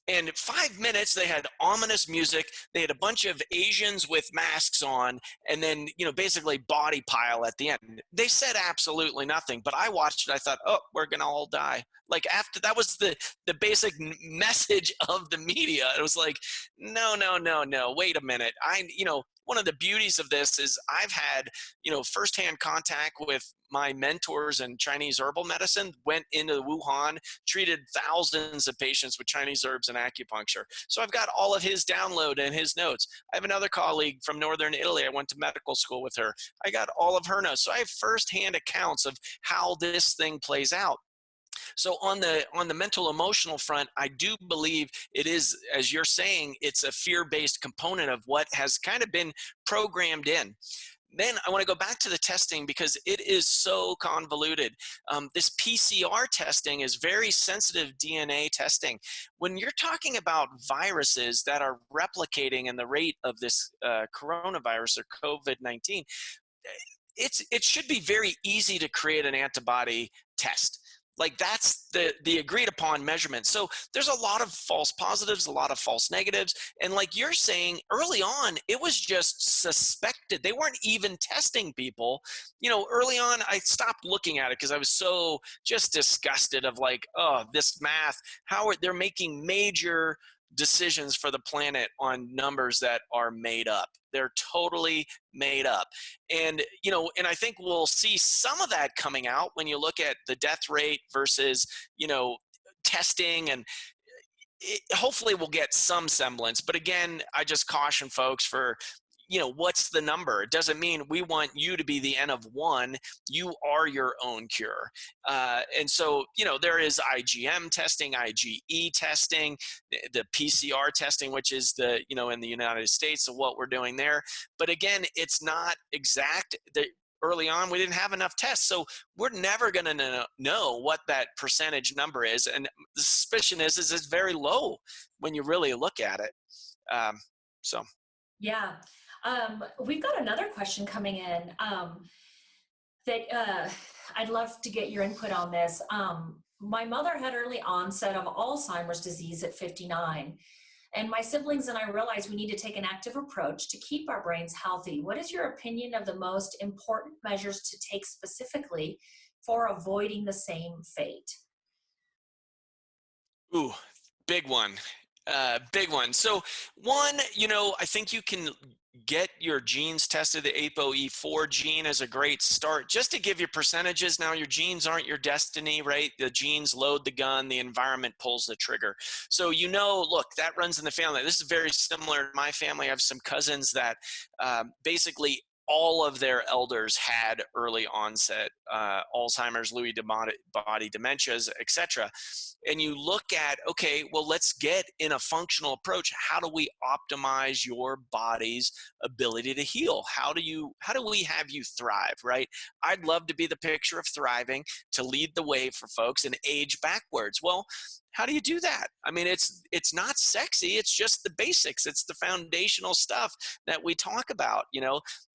B: And 5 minutes, they had ominous music. They had a bunch of Asians with masks on, and then, basically body pile at the end. They said absolutely nothing, but I watched it. I thought, oh, we're going to all die. Like, after that was the basic message of the media. It was like, no, wait a minute. One of the beauties of this is I've had, firsthand contact with my mentors in Chinese herbal medicine, went into Wuhan, treated thousands of patients with Chinese herbs and acupuncture. So I've got all of his download and his notes. I have another colleague from Northern Italy. I went to medical school with her. I got all of her notes. So I have firsthand accounts of how this thing plays out. So on the mental emotional front, I do believe it is, as you're saying, it's a fear-based component of what has kind of been programmed in. Then I want to go back to the testing, because it is so convoluted. This PCR testing is very sensitive DNA testing. When you're talking about viruses that are replicating in the rate of this coronavirus or COVID-19, it should be very easy to create an antibody test. Like, that's the agreed upon measurement. So there's a lot of false positives, a lot of false negatives. And like you're saying, early on, it was just suspected. They weren't even testing people. Early on, I stopped looking at it because I was so just disgusted of like, oh, this math, how they're making major decisions for the planet on numbers that are made up. They're totally made up. And, and I think we'll see some of that coming out when you look at the death rate versus, testing, and hopefully we'll get some semblance. But again, I just caution folks for, what's the number? It doesn't mean we want you to be the N of one. You are your own cure. And so, there is IgM testing, IgE testing, the PCR testing, which is in the United States, so what we're doing there. But again, it's not exact. early on, we didn't have enough tests. So we're never going to know what that percentage number is. And the suspicion is it's very low when you really look at it. Um, so.
A: Yeah. We've got another question coming in that I'd love to get your input on this. My mother had early onset of Alzheimer's disease at 59. And my siblings and I realized we need to take an active approach to keep our brains healthy. What is your opinion of the most important measures to take specifically for avoiding the same fate?
B: Ooh, big one. Big one. So one, I think you can get your genes tested. The ApoE4 gene is a great start just to give you percentages. Now, your genes aren't your destiny, right? The genes load the gun, the environment pulls the trigger. So, look, that runs in the family. This is very similar to my family. I have some cousins that basically all of their elders had early onset Alzheimer's, Lewy body dementias, etc. And you look at, okay, well, let's get in a functional approach. How do we optimize your body's ability to heal? How do we have you thrive, right? I'd love to be the picture of thriving, to lead the way for folks and age backwards. Well, how do you do that? I mean, it's not sexy. It's just the basics. It's the foundational stuff that we talk about.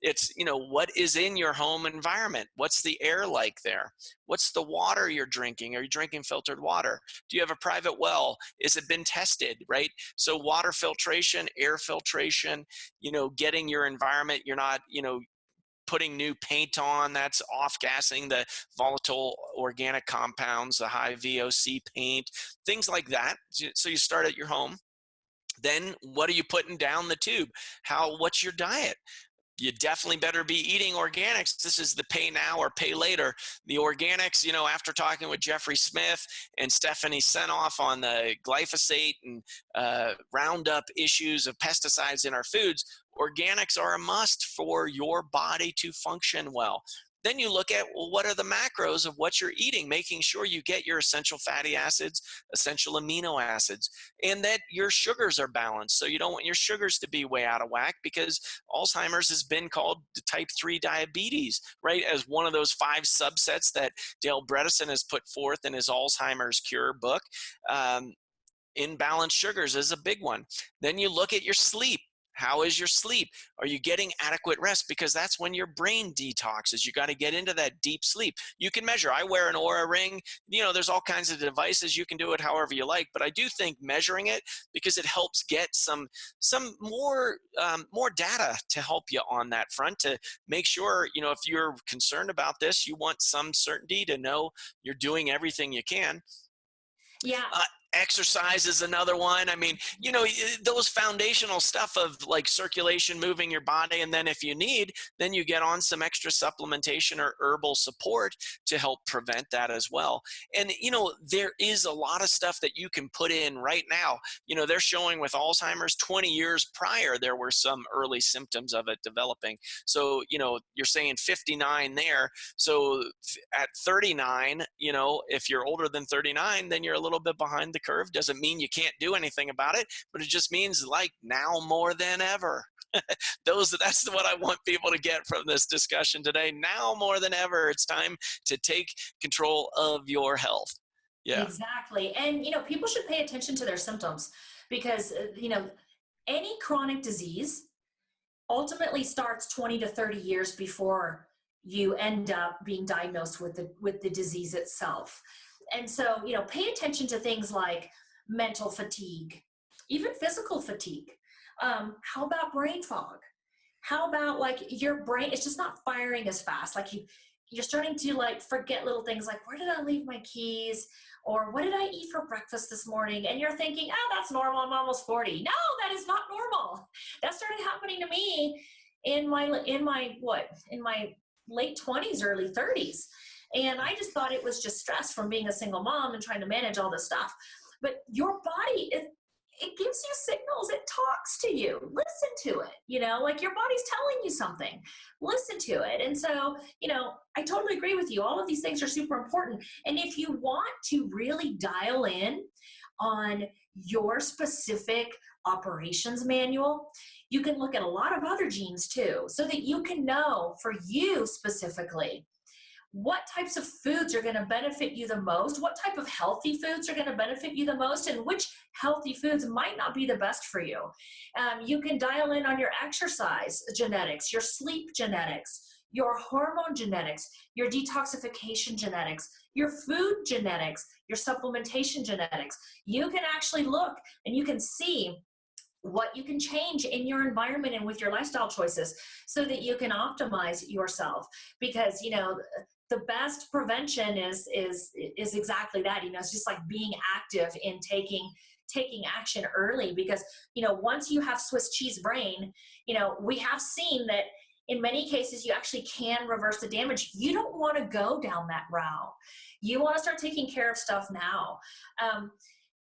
B: It's, what is in your home environment? What's the air like there? What's the water you're drinking? Are you drinking filtered water? Do you have a private well? Is it been tested, right? So water filtration, air filtration, getting your environment, you're not, putting new paint on that's off-gassing the volatile organic compounds, the high VOC paint, things like that. So you start at your home. Then what are you putting down the tube? What's your diet? You definitely better be eating organics. This is the pay now or pay later. The organics, after talking with Jeffrey Smith and Stephanie Senoff on the glyphosate and Roundup issues of pesticides in our foods, organics are a must for your body to function well. Then you look at, well, what are the macros of what you're eating, making sure you get your essential fatty acids, essential amino acids, and that your sugars are balanced. So you don't want your sugars to be way out of whack, because Alzheimer's has been called type 3 diabetes, right? As one of those 5 subsets that Dale Bredesen has put forth in his Alzheimer's Cure book. Imbalanced sugars is a big one. Then you look at your sleep. How is your sleep? Are you getting adequate rest? Because that's when your brain detoxes. You got to get into that deep sleep. You can measure. I wear an Oura ring. There's all kinds of devices. You can do it however you like. But I do think measuring it, because it helps get some more data to help you on that front, to make sure, if you're concerned about this, you want some certainty to know you're doing everything you can.
A: Yeah.
B: Exercise is another one. I mean, those foundational stuff of like circulation, moving your body. And then if you need, then you get on some extra supplementation or herbal support to help prevent that as well. And, there is a lot of stuff that you can put in right now. They're showing with Alzheimer's 20 years prior, there were some early symptoms of it developing. So, you're saying 59 there. So at 39, if you're older than 39, then you're a little bit behind the curve. Doesn't mean you can't do anything about it, but it just means like now more than ever. That's what I want people to get from this discussion today. Now more than ever, it's time to take control of your health. Yeah.
A: Exactly. And, people should pay attention to their symptoms, because, any chronic disease ultimately starts 20 to 30 years before you end up being diagnosed with the disease itself. And so, pay attention to things like mental fatigue, even physical fatigue. How about brain fog? How about like your brain, it's just not firing as fast. Like you're starting to like forget little things like, where did I leave my keys? Or what did I eat for breakfast this morning? And you're thinking, oh, that's normal. I'm almost 40. No, that is not normal. That started happening to me in my late 20s, early 30s. And I just thought it was just stress from being a single mom and trying to manage all this stuff. But your body, it gives you signals. It talks to you. Listen to it. Like your body's telling you something. Listen to it. And so, I totally agree with you. All of these things are super important. And if you want to really dial in on your specific operations manual, you can look at a lot of other genes too, so that you can know for you specifically what types of foods are going to benefit you the most, what type of healthy foods are going to benefit you the most, and which healthy foods might not be the best for you. You can dial in on your exercise genetics, your sleep genetics, your hormone genetics, your detoxification genetics, your food genetics, your supplementation genetics. You can actually look and you can see what you can change in your environment and with your lifestyle choices so that you can optimize yourself. Because, you know, the best prevention is exactly that. You know, it's just like being active in taking action early, because, you know, once you have Swiss cheese brain, you know, we have seen that in many cases you actually can reverse the damage. You don't want to go down that route. You want to start taking care of stuff now.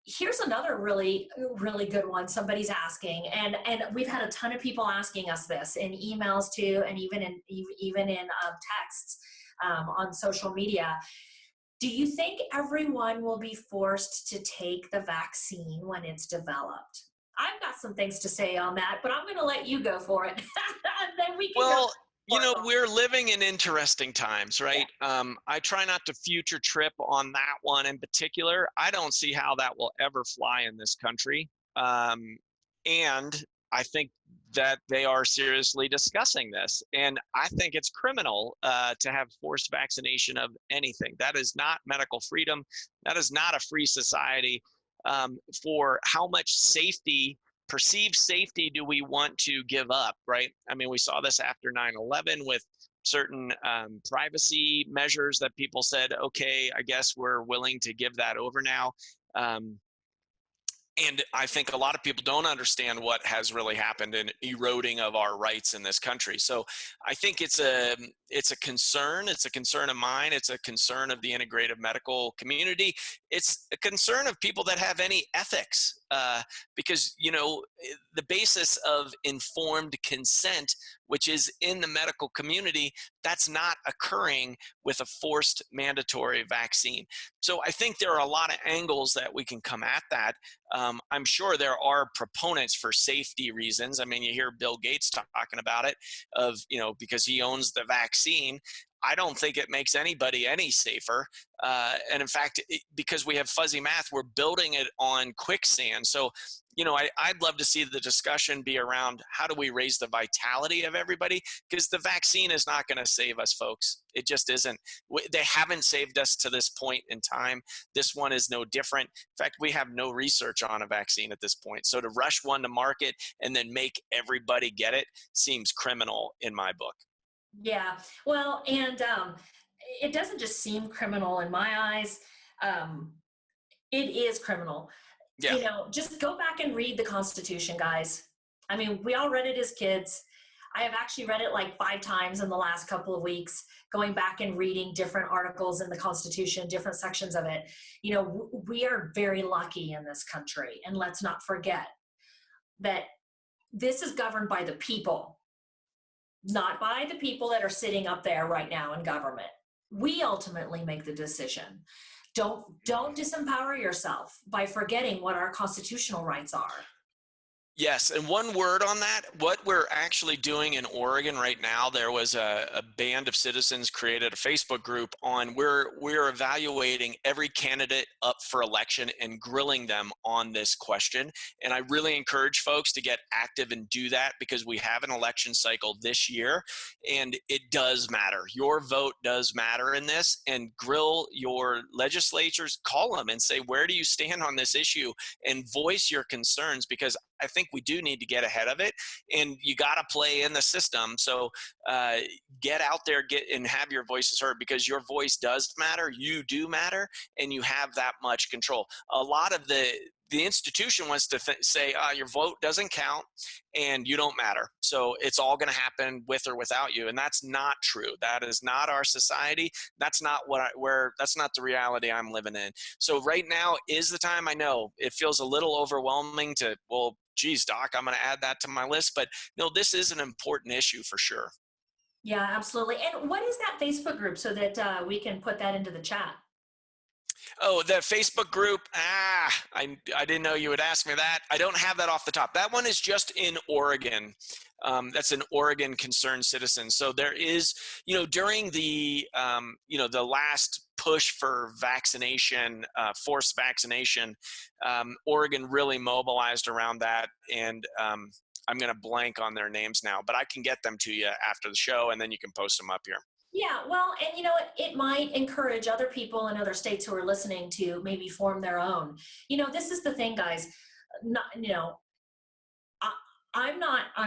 A: Here's another really good one somebody's asking, and we've had a ton of people asking us this in emails too, and even in texts on social media. Do you think everyone will be forced to take the vaccine when it's developed? I've got some things to say on that, but I'm going to let you go for it. And then we can go.
B: Well, you know, we're living in interesting times, right?
A: Yeah.
B: I try not to future trip on that one in particular. I don't see how that will ever fly in this country. And I think that they are seriously discussing this. And I think it's criminal to have forced vaccination of anything. That is not medical freedom. That is not a free society. For how much safety, perceived safety, do we want to give up, right? I mean, we saw this after 9/11 with certain privacy measures that people said, okay, I guess we're willing to give that over now. And I think a lot of people don't understand what has really happened in eroding of our rights in this country. So I think it's a concern. It's a concern of mine. It's a concern of the integrative medical community. It's a concern of people that have any ethics, because, you know, the basis of informed consent, which is in the medical community, that's not occurring with a forced mandatory vaccine. So I think there are a lot of angles that we can come at that. I'm sure there are proponents for safety reasons. I mean, you hear Bill Gates talking about it, of, you know, because he owns the vaccine. I don't think it makes anybody any safer. And in fact, because we have fuzzy math, we're building it on quicksand. So, you know, I'd love to see the discussion be around how do we raise the vitality of everybody, because the vaccine is not going to save us, folks. It just isn't. They haven't saved us to this point in time. This one is no different. In fact, we have no research on a vaccine at this point. So to rush one to market and then make everybody get it seems criminal in my book.
A: Yeah, well, and it doesn't just seem criminal in my eyes. Um, it is criminal.
B: Yeah.
A: You know, just go back and read the Constitution, guys. I mean, we all read it as kids. I have actually read it like 5 times in the last couple of weeks, going back and reading different articles in the Constitution, different sections of it. You know, we are very lucky in this country. And let's not forget that this is governed by the people, not by the people that are sitting up there right now in government. We ultimately make the decision. Don't disempower yourself by forgetting what our constitutional rights are.
B: Yes, and one word on that, what we're actually doing in Oregon right now, there was a band of citizens created a Facebook group on we're evaluating every candidate up for election and grilling them on this question. And I really encourage folks to get active and do that, because we have an election cycle this year and it does matter. Your vote does matter in this, and grill your legislatures, call them and say, where do you stand on this issue, and voice your concerns, because I think we do need to get ahead of it, and you got to play in the system. So get out there, and have your voices heard, because your voice does matter. You do matter, and you have that much control. A lot of the institution wants to say your vote doesn't count and you don't matter. So it's all going to happen with or without you. And that's not true. That is not our society. That's not that's not the reality I'm living in. So right now is the time. I know it feels a little overwhelming to, well, geez, doc, I'm going to add that to my list, but no, this is an important issue for sure.
A: Yeah, absolutely. And what is that Facebook group so that we can put that into the chat?
B: Oh, the Facebook group. I didn't know you would ask me that. I don't have that off the top. That one is just in Oregon. That's an Oregon Concerned Citizen. So there is, during the, the last push for vaccination, forced vaccination, Oregon really mobilized around that. And I'm going to blank on their names now, but I can get them to you after the show, and then you can post them up here.
A: Yeah, well, and it might encourage other people in other states who are listening to maybe form their own. This is the thing, guys. Not, I, I'm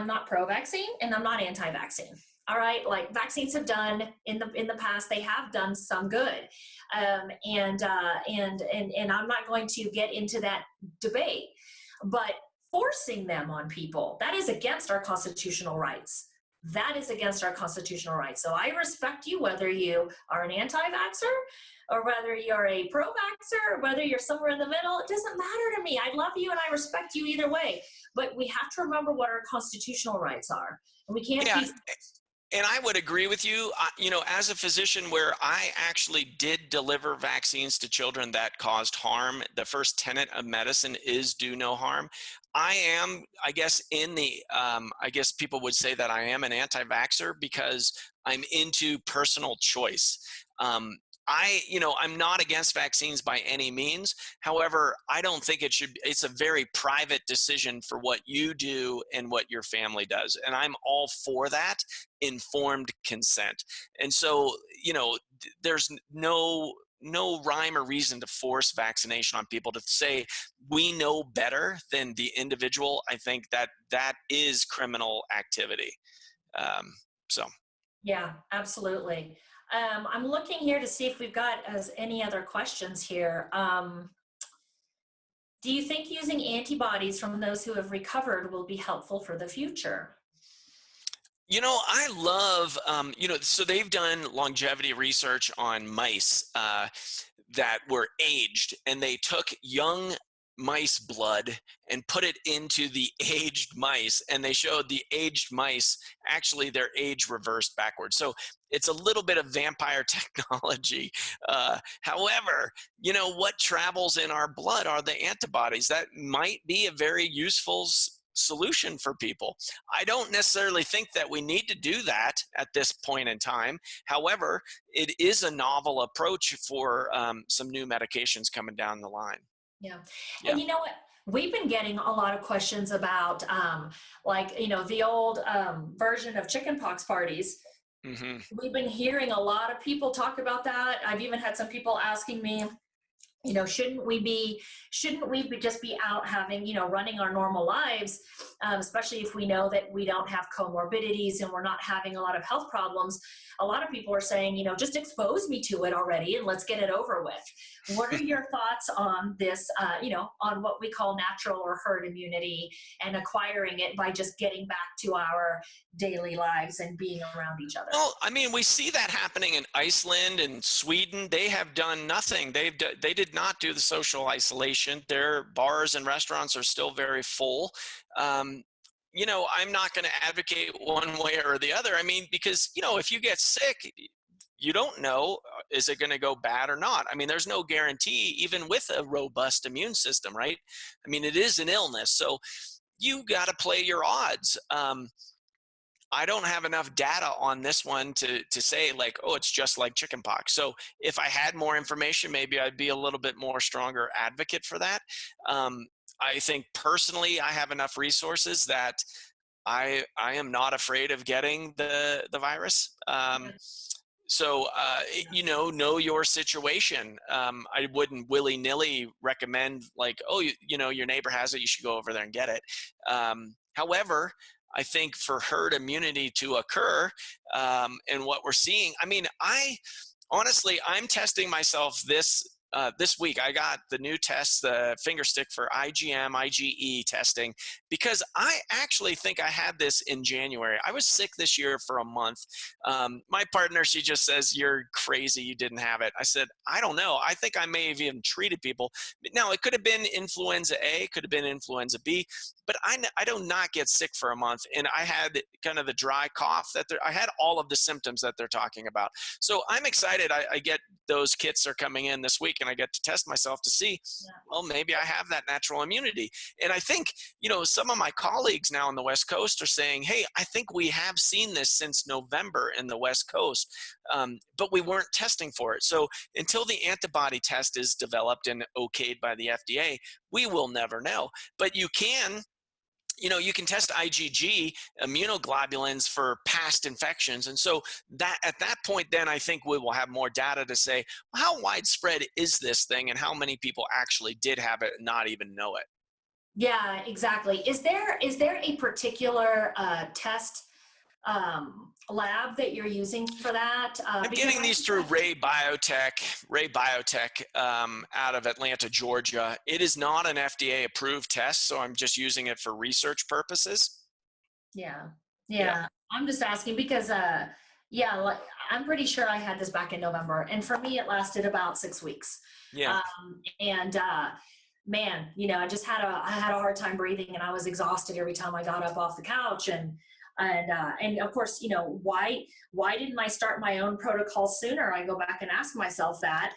A: not pro-vaccine and I'm not anti-vaccine. All right, like vaccines have done in the past, they have done some good, and I'm not going to get into that debate. But forcing them on people, that is against our constitutional rights. That is against our constitutional rights. So I respect you whether you are an anti-vaxxer or whether you're a pro-vaxxer or whether you're somewhere in the middle. It doesn't matter to me. I love you and I respect you either way. But we have to remember what our constitutional rights are. And we can't
B: Yeah.
A: be...
B: And I would agree with you, as a physician where I actually did deliver vaccines to children that caused harm. The first tenet of medicine is do no harm. I am, I guess, I guess people would say that I am an anti-vaxxer because I'm into personal choice. I'm not against vaccines by any means. However, I don't think it's a very private decision for what you do and what your family does. And I'm all for that informed consent. And so, there's no rhyme or reason to force vaccination on people to say we know better than the individual. I think that is criminal activity. So.
A: Yeah, absolutely. I'm looking here to see if we've got any other questions here. Do you think using antibodies from those who have recovered will be helpful for the future?
B: I love, so they've done longevity research on mice that were aged, and they took young mice blood and put it into the aged mice, and they showed the aged mice, actually their age reversed backwards. So it's a little bit of vampire technology. However, what travels in our blood are the antibodies. That might be a very useful solution for people. I don't necessarily think that we need to do that at this point in time. However, it is a novel approach for some new medications coming down the line.
A: Yeah.
B: Yeah.
A: And you know what? We've been getting a lot of questions about, the old version of chickenpox parties.
B: Mm-hmm.
A: We've been hearing a lot of people talk about that. I've even had some people asking me, shouldn't we just be out having, running our normal lives, especially if we know that we don't have comorbidities and we're not having a lot of health problems. A lot of people are saying, just expose me to it already and let's get it over with. What are your thoughts on this, on what we call natural or herd immunity and acquiring it by just getting back to our daily lives and being around each other?
B: Well, I mean, we see that happening in Iceland and Sweden. They have done nothing. They did not do the social isolation. Their bars and restaurants are still very full. I'm not going to advocate one way or the other. I mean, because, if you get sick, you don't know, is it going to go bad or not? I mean, there's no guarantee, even with a robust immune system, right? I mean, it is an illness. So you got to play your odds. I don't have enough data on this one to say like, oh, it's just like chickenpox. So if I had more information, maybe I'd be a little bit more stronger advocate for that. I think personally, I have enough resources that I am not afraid of getting the virus. So, know your situation. I wouldn't willy-nilly recommend like, oh, your neighbor has it, you should go over there and get it. However, I think for herd immunity to occur, and what we're seeing, I mean, honestly, I'm testing myself this week. I got the new test, the finger stick for IgM, IgE testing, because I actually think I had this in January. I was sick this year for a month. My partner, she just says, you're crazy, you didn't have it. I said, I don't know. I think I may have even treated people. Now, it could have been influenza A, could have been influenza B, but I do not get sick for a month. And I had kind of the dry cough I had all of the symptoms that they're talking about. So I'm excited. I get those kits are coming in this week and I get to test myself to see, well, maybe I have that natural immunity. And I think, some of my colleagues now on the West Coast are saying, hey, I think we have seen this since November in the West Coast, but we weren't testing for it. So until the antibody test is developed and okayed by the FDA, we will never know. But you can test IgG immunoglobulins for past infections. And so that at that point, then I think we will have more data to say, well, how widespread is this thing and how many people actually did have it and not even know it?
A: Yeah, exactly. Is there a particular test lab that you're using for that?
B: I'm getting these through Ray Biotech out of Atlanta, Georgia. It is not an FDA approved test, so I'm just using it for research purposes.
A: Yeah. I'm just asking because, I'm pretty sure I had this back in November, and for me, it lasted about 6 weeks.
B: Yeah.
A: Man, I just had I had a hard time breathing, and I was exhausted every time I got up off the couch, and of course, why didn't I start my own protocol sooner? I go back and ask myself that,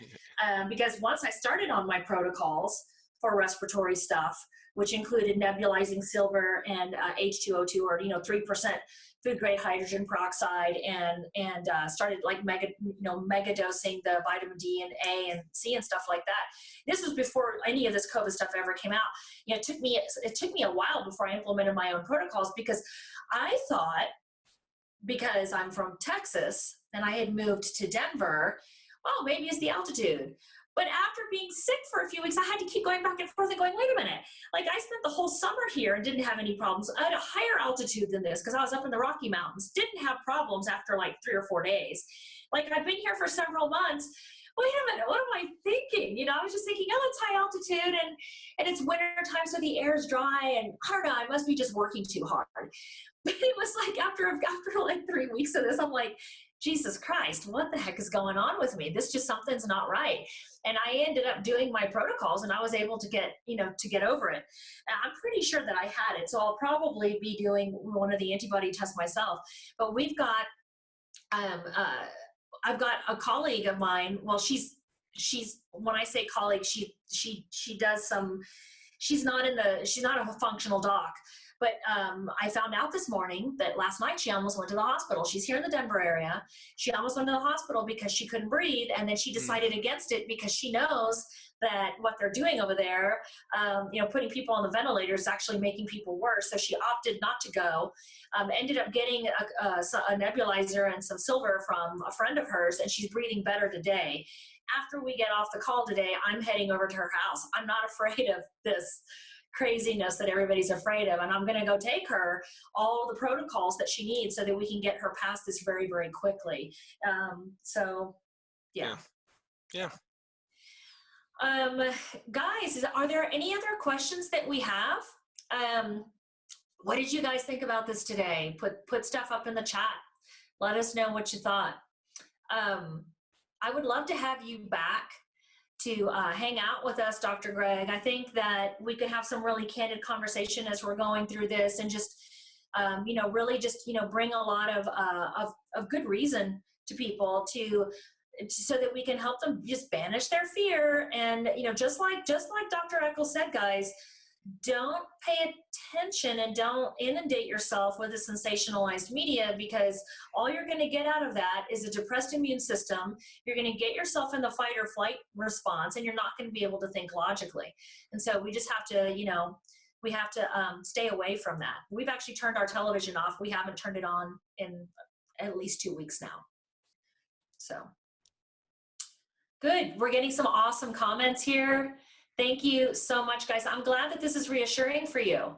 A: because once I started on my protocols for respiratory stuff, which included nebulizing silver and H2O2, or 3% food grade hydrogen peroxide, and started like mega dosing the vitamin D and A and C and stuff like that. This was before any of this COVID stuff ever came out. It took me a while before I implemented my own protocols, because I thought, because I'm from Texas and I had moved to Denver, well, maybe it's the altitude. But after being sick for a few weeks, I had to keep going back and forth and going, wait a minute. Like, I spent the whole summer here and didn't have any problems. I had a higher altitude than this because I was up in the Rocky Mountains. Didn't have problems after like 3 or 4 days. Like, I've been here for several months. Wait a minute, what am I thinking? I was just thinking, oh, it's high altitude and it's winter time, so the air is dry, and I don't know, I must be just working too hard. But it was like after like 3 weeks of this, I'm like, Jesus Christ, what the heck is going on with me? Something's not right. And I ended up doing my protocols, and I was able to get over it. And I'm pretty sure that I had it. So I'll probably be doing one of the antibody tests myself. But we've got, I've got a colleague of mine. Well, she's, when I say colleague, she does some, she's not a functional doc. But I found out this morning that last night she almost went to the hospital. She's here in the Denver area. She almost went to the hospital because she couldn't breathe, and then she decided against it because she knows that what they're doing over there, putting people on the ventilator, is actually making people worse. So she opted not to go. Ended up getting a nebulizer and some silver from a friend of hers, and she's breathing better today. After we get off the call today, I'm heading over to her house. I'm not afraid of this craziness that everybody's afraid of, and I'm going to go take her all the protocols that she needs so that we can get her past this very, very quickly.
B: Yeah.
A: Guys, are there any other questions that we have? What did you guys think about this today? Put stuff up in the chat. Let us know what you thought. I would love to have you back to hang out with us, Dr. Greg. I think that we could have some really candid conversation as we're going through this, and just, really just, bring a lot of good reason to people so that we can help them just banish their fear. And, just like Dr. Eckel said, guys, don't pay attention and don't inundate yourself with the sensationalized media, because all you're going to get out of that is a depressed immune system. You're going to get yourself in the fight or flight response, and you're not going to be able to think logically. And so we just have to, stay away from that. We've actually turned our television off. We haven't turned it on in at least 2 weeks now. So good. We're getting some awesome comments here. Thank you so much, guys. I'm glad that this is reassuring for you.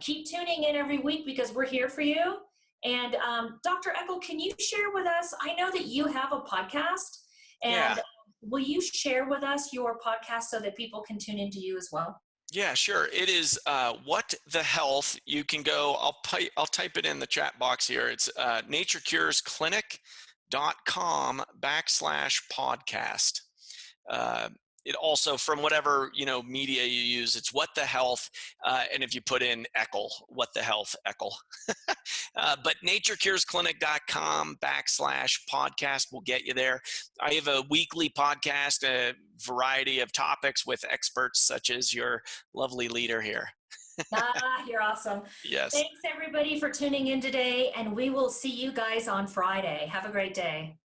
A: Keep tuning in every week, because we're here for you. And Dr. Eckel, can you share with us, I know that you have a podcast, and will you share with us your podcast so that people can tune into you as well?
B: Yeah, sure. It is What the Health. You can go, I'll type it in the chat box here. It's naturecuresclinic.com/podcast. it also, from whatever, media you use, it's What the Health. And if you put in Eckel, What the Health, Eckel. But naturecuresclinic.com/podcast will get you there. I have a weekly podcast, a variety of topics with experts such as your lovely leader here.
A: You're awesome.
B: Yes.
A: Thanks everybody for tuning in today, and we will see you guys on Friday. Have a great day.